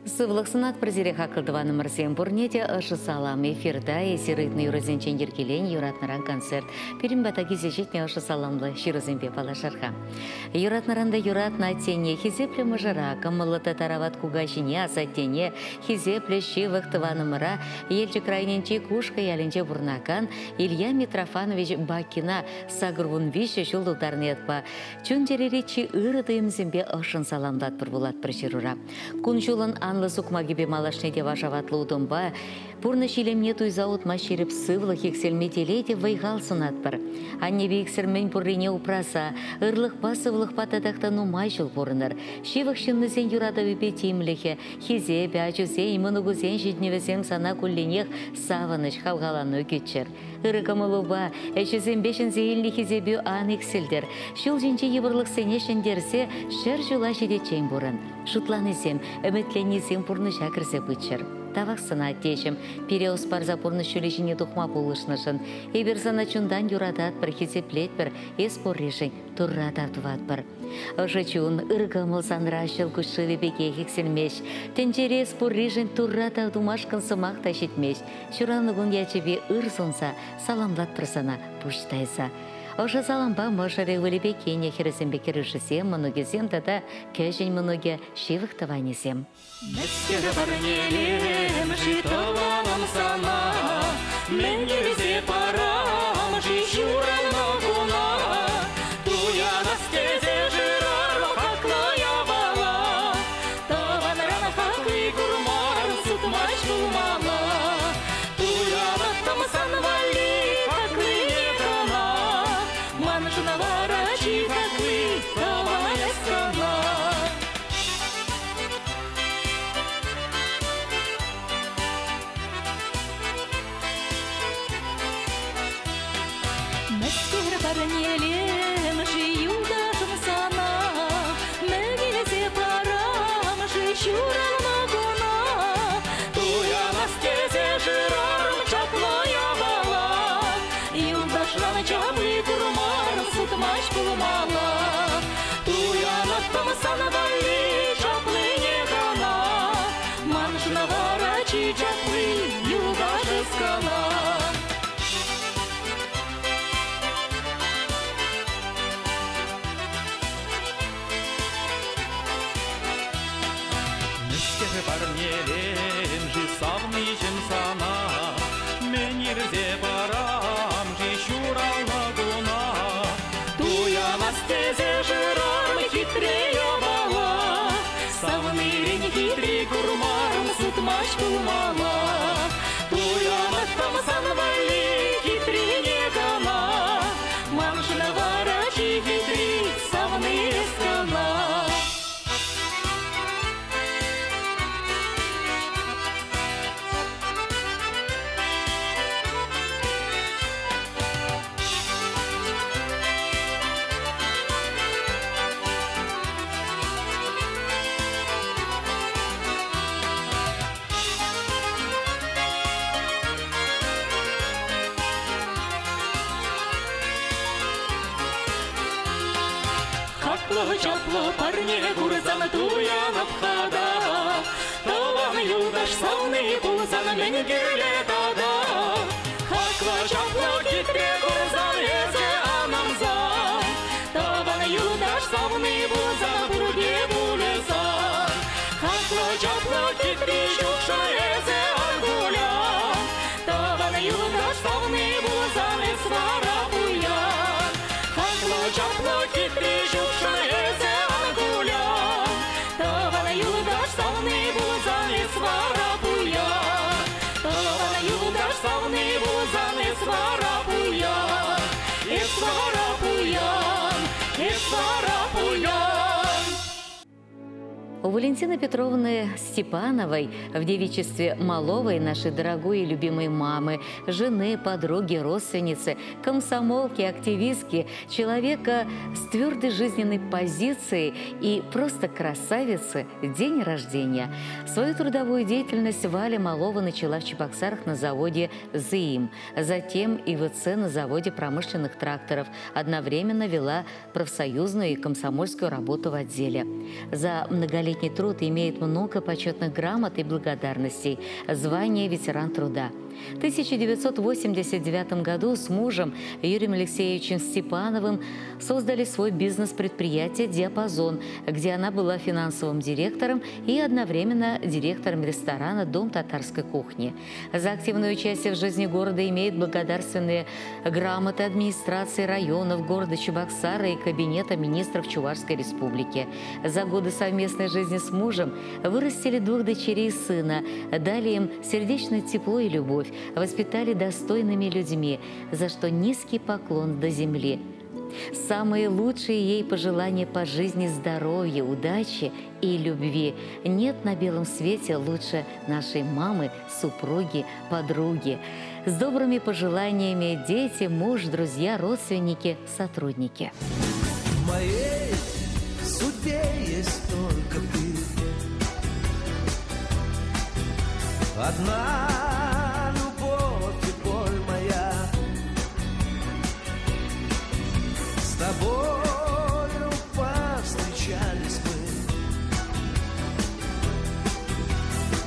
Сывлық сынат прозире хақылдываны мұрсен бұрнеде ұшы салам эфирда есерітні юрозенчен еркелен юратнаран концерт. Перім батаги зешетне ұшы саламлы широзенбе палашарға. Юратнаранда юратна тене хизепле мұжыра, кымылыты тарават кугашине асаттене, хизепле шивық тыванымыра, елчі крайненче кушка ялінче бұрнакан, Илья Митрофанович Бакина сагырвун вище шулдылдарны етпа. Чун жереречі ырыдыйымзембе ұшын саламдат бір булат бір жирура. Күн жулын анлы сукма гибе малашнеде вашаватлы удымба, пурны шилемне туйзаут маширіп сывлы хекселме телейде вайғал сынат бір. Анне бейксірмен пуррине упраса, ырлықпа сывлықпа тадақтану майшыл пурыныр. Шивық шыннызен юрадавы бетимліхе, хизе, бячузе, имынугузен житневесем сана кулленех саваныш хавгалану кетчер. Ырыкамылуба, әшізен бешін зейлі хизебю ан ексілдер. Шыл жинче евырлық сенешіндерсе, шыр жула жедечен бұрын. Шутланызем, үмітленізем пұрны шакірсе бұтшыр. Тавақ сына тешім, переус парза пұрны шөлешіне тұқма болышнышын. Эбір сана чундан юрадат бір хизеплет бір, эспор решен тұррадат ват бір. Ожачун ыргамыл санрашыл күшілі беге хексілмеш. Тенчере эспор решен тұррадат думашқын сымақ ташетмеш. Шуранлығын ячебе ыр сонса, саламлат тұрсана пұштайса. Оша саламба мошаре вылебе кене хересембе керішісем, мұнугезем тата кәжін мұнуге шевықтаванесем. Мәскер барнелем житованам сана, мен ерезе парам жишуран ногуна, туя настезе жирар хақлая бала, таван рана хақли гурмар сутмаш булмала, туя наттам санвали хақли недана, манжына варачи хақли тавая страна. Барнелем жию дашым сана, мәгелесе парам жишуран ногуна, туя настезе жирарым чаплая бала, юлдашланы чаплы курмарым сутмаш булмала, туя наттам санвали чаплы негана, манжына варачи чаплы юлдашы скана. Барнелем жи савнычым сана, мен ерзе барам жи шурал нагуна, туя настезе жирам хитрея бала, савнырен хитрей курмарым сутмаш булмала, туя наттам санвали хитрине гана, манжына варачи хитрей савны скана. Чапло парне гурзан туя напхада, таван юлдаш савны пулзан мен гирлетада. Хакла чапло китре гурзан езе анамзан, таван юлдаш савны пулзан бурге булезан. Хакла чапло китре шукша езе аргулян, таван юлдаш савны пулзан эсвара буян. Хакла чапло китре шукша езе аргулян, таван юлдаш савны пулзан эсвара буян. Таван юлдаш савны пулзан эсвара буян, эсвара буян, эсвара буян. У Валентины Петровны Степановой в девичестве Маловой, нашей дорогой и любимой мамы, жены, подруги, родственницы, комсомолки, активистки, человека с твердой жизненной позицией и просто красавицы, день рождения. Свою трудовую деятельность Валя Малова начала в Чебоксарах на заводе «ЗИИМ», затем и ИВЦ на заводе промышленных тракторов. Одновременно вела профсоюзную и комсомольскую работу в отделе. За многолетние 30-летний труд имеет много почетных грамот и благодарностей, звание ветеран труда. В 1989 году с мужем Юрием Алексеевичем Степановым создали свой бизнес-предприятие «Диапазон», где она была финансовым директором и одновременно директором ресторана «Дом татарской кухни». За активное участие в жизни города имеет благодарственные грамоты администрации районов города Чебоксара и Кабинета министров Чувашской республики. За годы совместной жизни с мужем вырастили 2 дочерей и сына, дали им сердечное тепло и любовь, воспитали достойными людьми, за что низкий поклон до земли. Самые лучшие ей пожелания по жизни здоровья, удачи и любви. Нет на белом свете лучше нашей мамы, супруги, подруги. С добрыми пожеланиями дети, муж, друзья, родственники, сотрудники. В моей судьбе есть только ты. Одна любовь и боль моя. С тобою повстречались мы.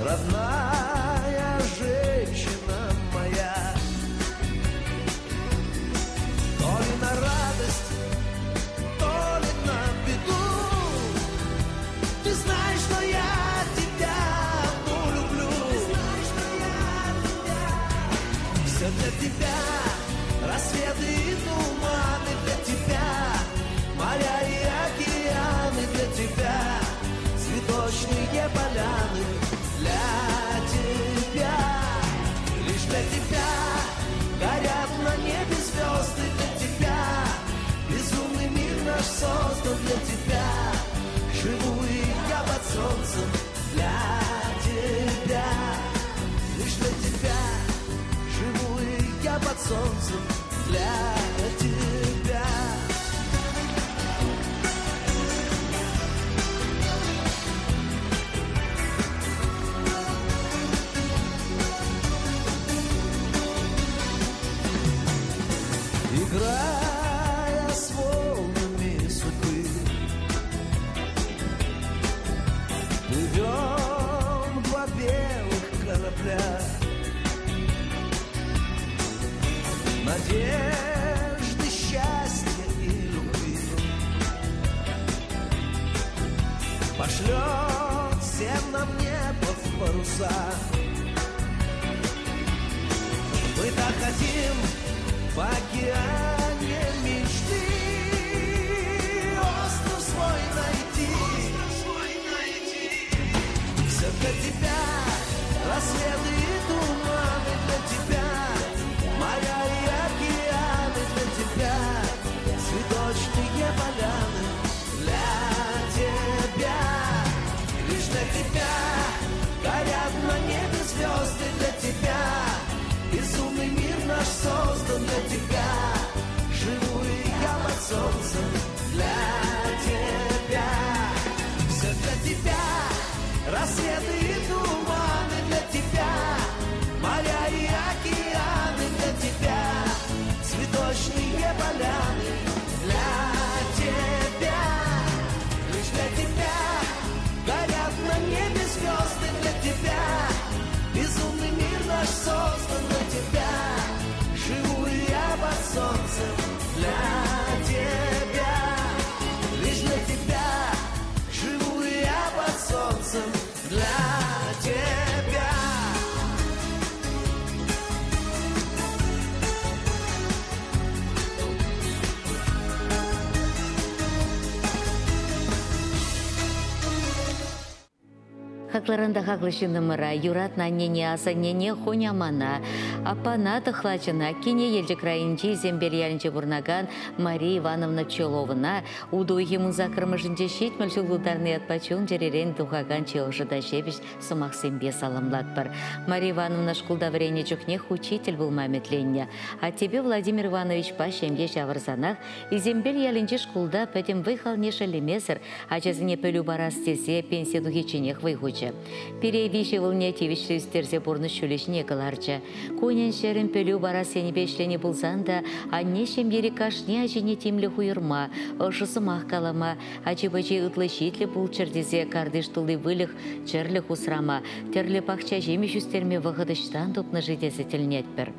Родная женщина моя. То ли на радость, то ли на беду. Ты знаешь, что я тебя одну люблю. Все для тебя, рассветы и туманы для тебя, моря и океаны для тебя, цветочные поляны для тебя, лишь для тебя горят на небе звезды для тебя, безумный мир наш создан для тебя, живу и я под солнцем для тебя, лишь для тебя, живу и я под солнцем для тебя. Играя с волнами судьбы, плывем 2 белых корабля, надежды, счастья и любви. Пошлет всем нам небо в паруса. Мы так хотим в океане мечты остров свой найти. Все для тебя, рассветы и туманы для тебя, моря и океаны для тебя, цветочные поляны для тебя, лишь для тебя горят на небе звезды для тебя, безумный мир наш создан для тебя, живу и я под солнцем для тебя, все для тебя, рассветы и туманы для тебя, моря и океаны для тебя, цветочные поляны для тебя, лишь для тебя горят на небе звезды для тебя, безумный мир наш создан для тебя, живу и я под солнцем для тебя, лишь для тебя, живу и я под солнцем для тебя. Хакларында хаклышыны мыра, юрат на нене асанене хонямана, апана тахлачына, кине елжі крайынчи зембер ялінче бурнаган Мария Ивановна Пчеловына, удойхи музакырмышынче шет мөлшілгударны атпачун жеререн тухаган чеғжыда шебіш сумақ сембе саламлатпар. Мария Ивановна шкулда врене чухнех учитель был маметленне, а тебе, Владимир Иванович, па шемге шавырзанах, и зембер ялінче шкулда пәтем выхал не шелемесір, а чазыне пөлю барас тесе пенсия духиченех выйгучы. Перевиши волне тивишли стерзе бурны шулешне каларча. Конен шерен пелю бара сені бешлені булзанда, аннешем ери кашне ажине тимлі хуйырма, ошысы махкалама, ачы-бачы ытлы шитлі бұл чердезе кардыш тулы вылых черлі хусрама, терлі пахча жемеш үстерме вағыдыштан топны жидесі тілнетпір.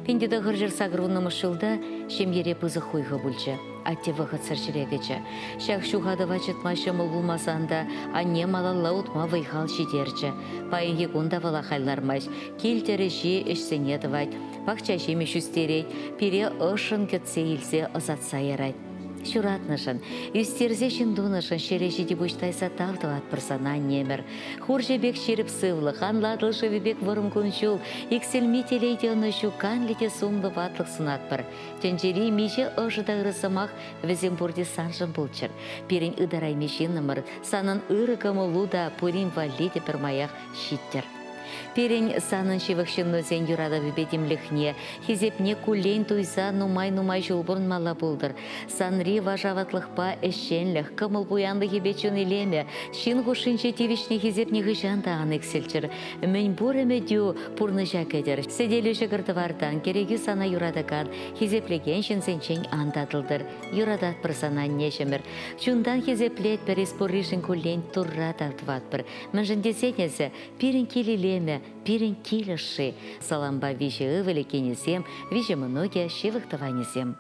Пендеді ғыржыр сағырвынымы шылда, шем ере пызы хуйғы бүлчі. Атте вағыт сыршырегечі. Шақ шуғады вачытма шымыл бұлмасанда, анне малалла ұтма вайхал шидерчі. Пайынги күнда вала хайлармаш, келтері жи ішсенеді вайт. Пақча жемеш үстерей, пере ұшын кетсе елсе ұзатса ерайд. Шуратнышын, үстерзе шындунышын шереші дебуштайса тавдыват пырсана немір. Хурже бек шеріп сывлы, ханладылшы вебек вырым күншул, икселми телейде ұнышу канлете сумлы ватлық сынатпыр. Тенжери меже ұжыда ұрысымақ візембурде санжын бұлчыр. Перен ыдарай мешінімір, санын ұры кымылуда пурин валледе пірмаяқ шиттер. Перен санын шевықшын өзен юрада вебедемліхне, хезепне кулейн туйса нумай-нумай жолбұрын мала болдыр. Санри важаватлықпа әшшенліх, кымыл буянды хебечін елеме, шин ғушынше тевішне хезепне ғышанда анық селчір. Мен бұрымы дю пұрны жәкедір. Седеліші ғырдывардан керегі сана юрадакан, хезеплеген шынсенчен андадылдыр. Юрадат бір сана нешімір. Чундан хезеплет бір еспоришін кулейн турра тартыватпыр. Мәнжін десенесі, перен келелеме, пирен килеши. Саламба виже ывели кенесем, виже многие шивыктыванесем.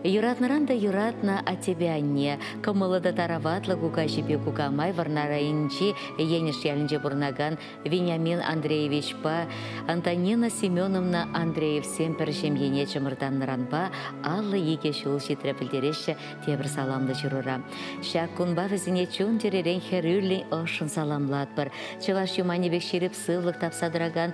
Юратнаран да юратна а тебя не. Камылыда тараватла кука жипе кука май варнарайынчи енеш ялінже бурнаган Вениамин Андреевич па, Антонина Семеновна Андреев семпер шемьене чымырданнаран па, аллы еге шул шитре білдереші тебір саламды жырура. Шак кунба візіне чун теререн херюлі ошын саламлат бір. Чылаш юмани бек шеріп сывлық тапсадыраган,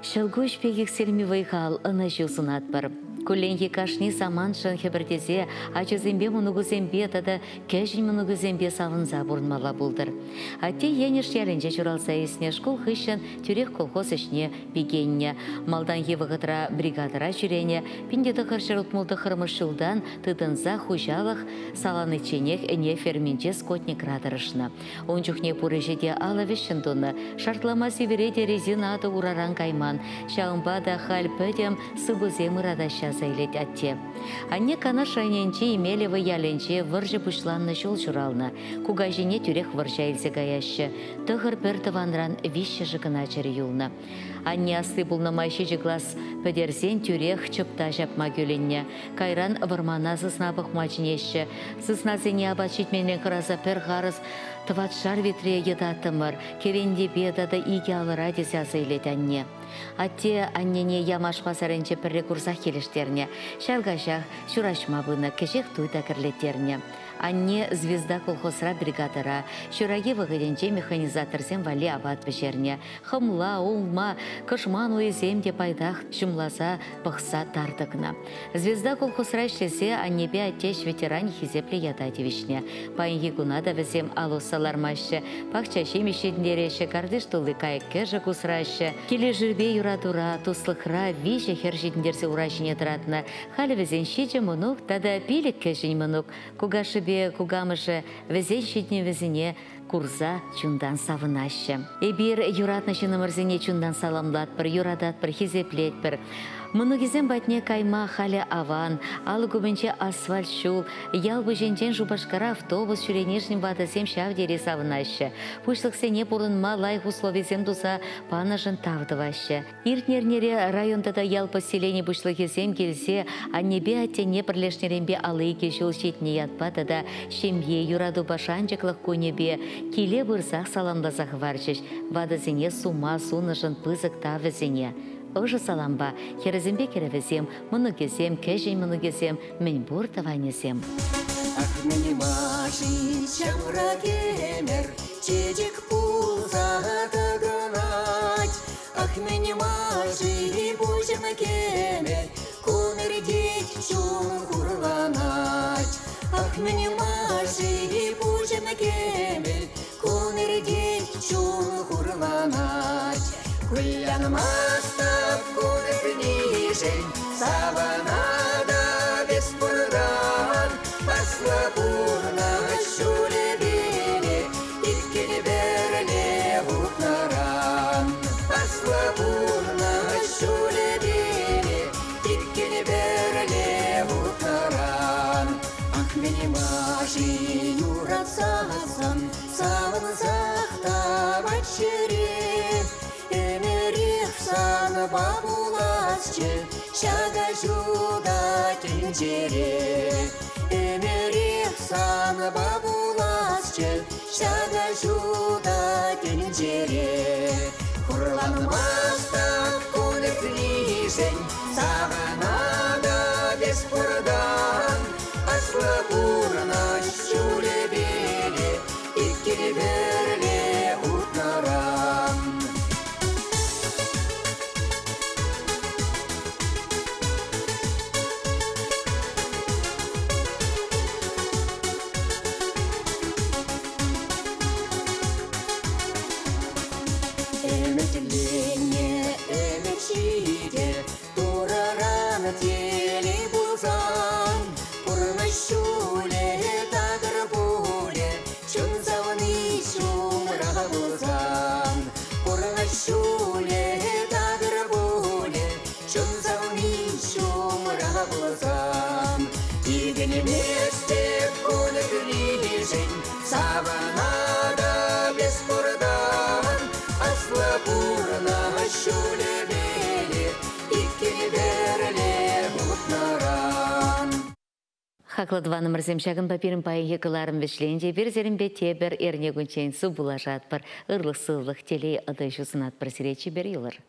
шылгуш пегек селми вайхал ына жылсынат бір. Кулленги кашни саманшын хебіртезе, ачызембе мұнығызембе тада кәжін мұнығызембе савынза бұрынмала бұлдыр. Атте енеш ялінже жұралса есіне школ хыщын түрек колхоз ішіне бігенне. Малдан евығытра бригадыра жүрене, піндеді қыршырыт мұлды қырмышылдан тыдынза хужалық саланы ченек әне ферменче скотник радырышны. Ончухне пұры жеде ала вешін доны, шартлама севереде резина аты ураран кайман, шағымба да хал пөдем сыбыземы радаща заилет атте. Анне кана шайненче имелевы яленче выржы пушланны жол журалны. Куга жіне түрек выржа илсе гаяшы. Тұғыр бір тыванран виші жығына чыры юлны. Анне асты бұлнамайшы жыглас пөдерсен түрек чыпта жапма гөленне. Кайран вармана сыснабық мачынеші. Сысназыне абачитменен қыраса пір ғарыз тыват жар ветре едатымыр. Керенде бедады иге алыра десе азайлет анне. Атте аннене ямаш пасарынче пірре курсақ келіштерне. Шалгашақ шурашма бұны кешек туйта кірлеттерне. Анне звезда колхозра бригадыра, шураге вғыденче механизаторсен вали абат бішерне. Хымла, олма, кышман уеземде пайдақ жұмласа бұқса тардықна. Звезда колхозра ішлесе аннебе аттеш ветеран хизепле ятатевишне. Пайынги гунада візем алусалармашы, пақчашы мешедіндереші, кардыш тұлы кайық кәжі кусрашы, келе жүрбе юрадура, туслықра, виже хержедіндерсе урашыне тұратына, халі візен шеже мұнық, тада пилік кәжін мұнық, кугашы кугамышы візен шетне візіне курза чундан савынашы. Эбир юратны шынымырзіне чундан саламлат бір, юрадат бір, хизеплет бір. Мұнығызен батне кайма халі аван, алы көбінче асфальт шул, ялбы женчен жубашкара автобус шүренешін ватасем шавдері савынашы. Пұшлықсене бұрынма лайх условизем туса панажын тавдывашы. Иртнернере райондада ял поселені пұшлықызем келсе, аннебе аттене бірлешнеренбе алы кешіл шетіне ятпады да шемье юраду башанчықлық көнебе келе бұрсақ саламдазақ варчыш. Вадазене сума сунышын пызық тавызене. Ожы саламба, херезембе керевезем, мұнығезем, кәжен мұнығезем, мен бұр тавайнезем. Ах, мені машин чамра кемер, чедек пулза тагынать. Ах, мені машин бужына кемер, конердек чун курланать. Ах, мені машин бужына кемер, конердек чун курланать. Кулянмастав кунепнижень, саванада беспурдан, паслапурна шулебене, иркене берле утнаран. Паслапурна шулебене, иркене берле утнаран. Ах, мені маши юратсасын, савынзақта бачере. Бабуласче, шага жуда тенджере. Эмерих сан бабуласче, шага жуда тенджере. Хурланмастан кунек нижень, саванада беспурдан, аслапурна шулебеле, иккелеберле утнаран. Эметлене, эметчиде, тураран теле булзан, пурна шуле тагыр буле, чун завны шумра булзан. Пурна шуле тагыр буле, чун завны шумра булзан. Игене месте кунек нижень, саванада беспурдан, аслапурна шулебеле, иккене берле утнаран. хақладываны мұрземшағын папирын пайын екіларын вешленде бір зерімбетте бір ерне күнчен су бұлажат бір ұрлық-сылық телей ұды жүзінат бір сиречі бір елір.